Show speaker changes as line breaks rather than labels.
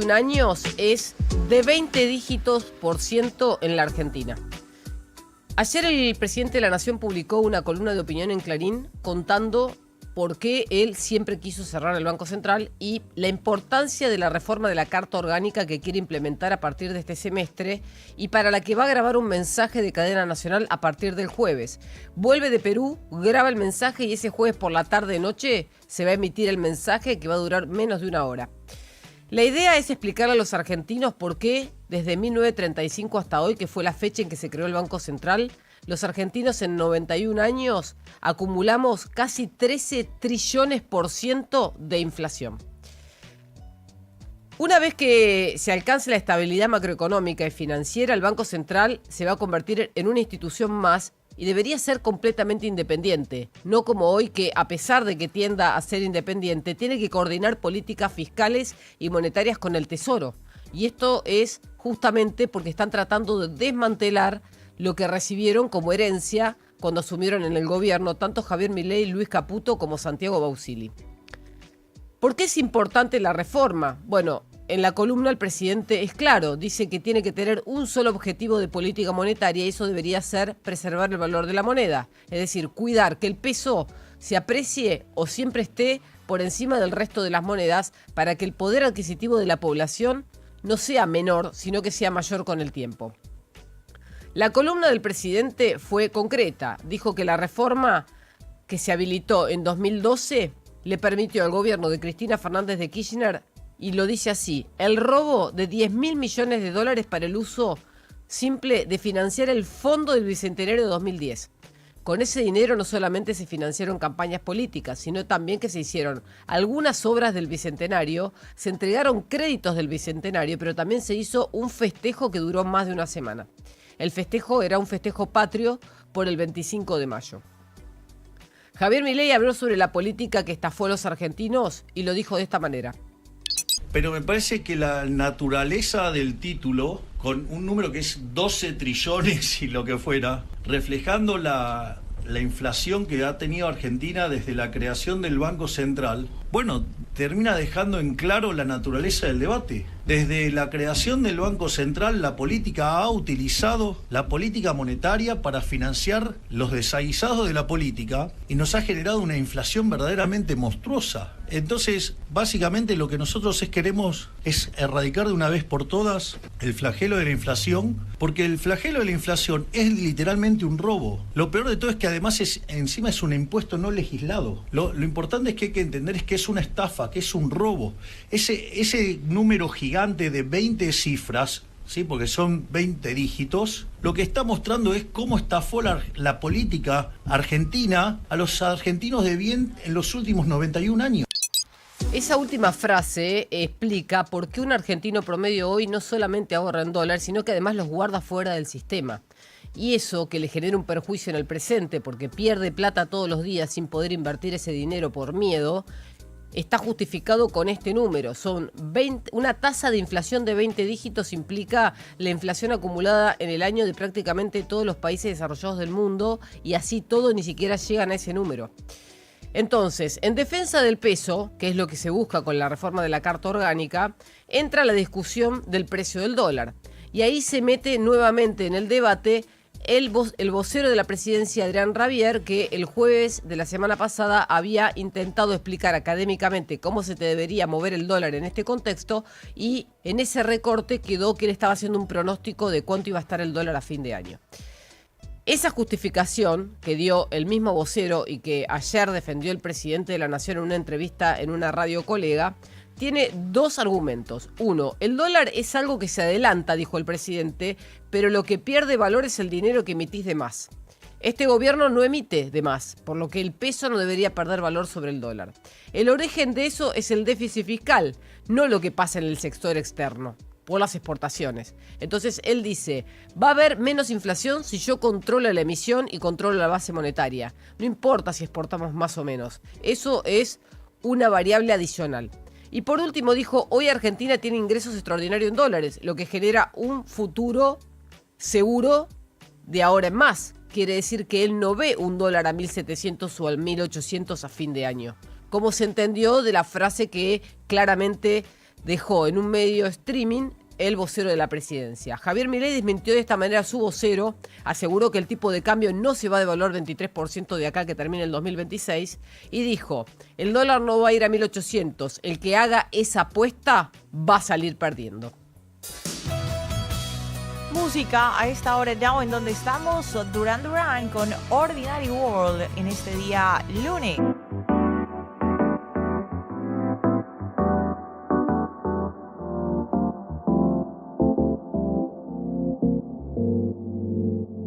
años es de 20 dígitos por ciento en la Argentina. Ayer el presidente de la Nación publicó una columna de opinión en Clarín contando por qué él siempre quiso cerrar el Banco Central y la importancia de la reforma de la Carta Orgánica que quiere implementar a partir de este semestre y para la que va a grabar un mensaje de cadena nacional a partir del jueves. Vuelve de Perú, graba el mensaje y ese jueves por la tarde-noche se va a emitir el mensaje que va a durar menos de una hora. La idea es explicarle a los argentinos por qué, desde 1935 hasta hoy, que fue la fecha en que se creó el Banco Central, los argentinos en 91 años acumulamos casi 13 trillones por ciento de inflación. Una vez que se alcance la estabilidad macroeconómica y financiera, el Banco Central se va a convertir en una institución más y debería ser completamente independiente, no como hoy que, a pesar de que tienda a ser independiente, tiene que coordinar políticas fiscales y monetarias con el Tesoro. Y esto es justamente porque están tratando de desmantelar lo que recibieron como herencia cuando asumieron en el gobierno tanto Javier Milei, Luis Caputo como Santiago Bausili. ¿Por qué es importante la reforma? Bueno, en la columna el presidente es claro, dice que tiene que tener un solo objetivo de política monetaria y eso debería ser preservar el valor de la moneda. Es decir, cuidar que el peso se aprecie o siempre esté por encima del resto de las monedas para que el poder adquisitivo de la población no sea menor, sino que sea mayor con el tiempo. La columna del presidente fue concreta. Dijo que la reforma que se habilitó en 2012 le permitió al gobierno de Cristina Fernández de Kirchner, y lo dice así, el robo de 10.000 millones de dólares para el uso simple de financiar el fondo del Bicentenario de 2010. Con ese dinero no solamente se financiaron campañas políticas, sino también que se hicieron algunas obras del Bicentenario, se entregaron créditos del Bicentenario, pero también se hizo un festejo que duró más de una semana. El festejo era un festejo patrio por el 25 de mayo. Javier Milei habló sobre la política que estafó a los argentinos y lo dijo de esta manera.
Pero me parece que la naturaleza del título, con un número que es 12 trillones y lo que fuera, reflejando la inflación que ha tenido Argentina desde la creación del Banco Central, bueno, termina dejando en claro la naturaleza del debate. Desde la creación del Banco Central, la política ha utilizado la política monetaria para financiar los desaguisados de la política y nos ha generado una inflación verdaderamente monstruosa. Entonces, básicamente lo que nosotros queremos es erradicar de una vez por todas el flagelo de la inflación, porque el flagelo de la inflación es literalmente un robo. Lo peor de todo es que además encima es un impuesto no legislado. Lo importante es que hay que entender es que es una estafa, que es un robo. Ese número gigante de 20 cifras, ¿sí? Porque son 20 dígitos, lo que está mostrando es cómo estafó la política argentina a los argentinos de bien en los últimos 91 años.
Esa última frase explica por qué un argentino promedio hoy no solamente ahorra en dólares, sino que además los guarda fuera del sistema. Y eso que le genera un perjuicio en el presente porque pierde plata todos los días sin poder invertir ese dinero por miedo, está justificado con este número. Una tasa de inflación de 20 dígitos implica la inflación acumulada en el año de prácticamente todos los países desarrollados del mundo y así todo ni siquiera llegan a ese número. Entonces, en defensa del peso, que es lo que se busca con la reforma de la Carta Orgánica, entra la discusión del precio del dólar. Y ahí se mete nuevamente en el debate el vocero de la presidencia, Adrián Rabier, que el jueves de la semana pasada había intentado explicar académicamente cómo se debería mover el dólar en este contexto y en ese recorte quedó que él estaba haciendo un pronóstico de cuánto iba a estar el dólar a fin de año. Esa justificación que dio el mismo vocero y que ayer defendió el presidente de la Nación en una entrevista en una radio colega, tiene dos argumentos. Uno, el dólar es algo que se adelanta, dijo el presidente, pero lo que pierde valor es el dinero que emitís de más. Este gobierno no emite de más, por lo que el peso no debería perder valor sobre el dólar. El origen de eso es el déficit fiscal, no lo que pasa en el sector externo, por las exportaciones. Entonces él dice, va a haber menos inflación si yo controlo la emisión y controlo la base monetaria. No importa si exportamos más o menos, eso es una variable adicional. Y por último dijo, hoy Argentina tiene ingresos extraordinarios en dólares, lo que genera un futuro seguro de ahora en más. Quiere decir que él no ve un dólar a 1.700 o a 1.800 a fin de año. Como se entendió de la frase que claramente dejó en un medio streaming el vocero de la presidencia. Javier Milei desmintió de esta manera a su vocero, aseguró que el tipo de cambio no se va a devaluar 23% de acá que termine el 2026 y dijo, el dólar no va a ir a 1800, el que haga esa apuesta va a salir perdiendo.
Música a esta hora ya en donde estamos, Duran Duran con Ordinary World en este día lunes.